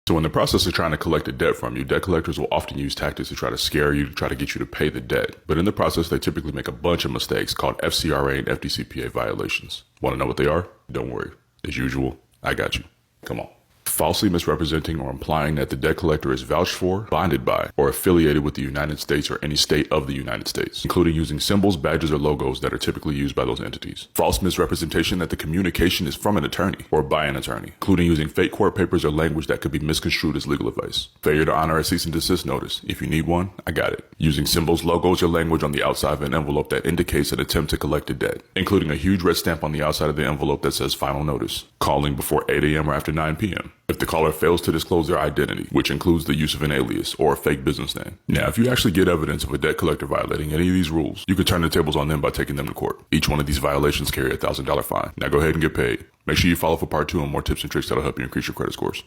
So in the process of trying to collect a debt from you, debt collectors will often use tactics to try to scare you, to try to get you to pay the debt. But in the process, they typically make a bunch of mistakes called FCRA and FDCPA violations. Want to know what they are? Don't worry. As usual, I got you. Come on. Falsely misrepresenting or implying that the debt collector is vouched for, bonded by, or affiliated with the United States or any state of the United States, including using symbols, badges, or logos that are typically used by those entities. False misrepresentation that the communication is from an attorney or by an attorney, including using fake court papers or language that could be misconstrued as legal advice. Failure to honor a cease and desist notice. If you need one, I got it. Using symbols, logos, or language on the outside of an envelope that indicates an attempt to collect a debt, including a huge red stamp on the outside of the envelope that says final notice. Calling before 8 a.m. or after 9 p.m. if the caller fails to disclose their identity, which includes the use of an alias or a fake business name. Now, if you actually get evidence of a debt collector violating any of these rules, you can turn the tables on them by taking them to court. Each one of these violations carry a $1,000 fine. Now go ahead and get paid. Make sure you follow for part 2 on more tips and tricks that'll help you increase your credit scores.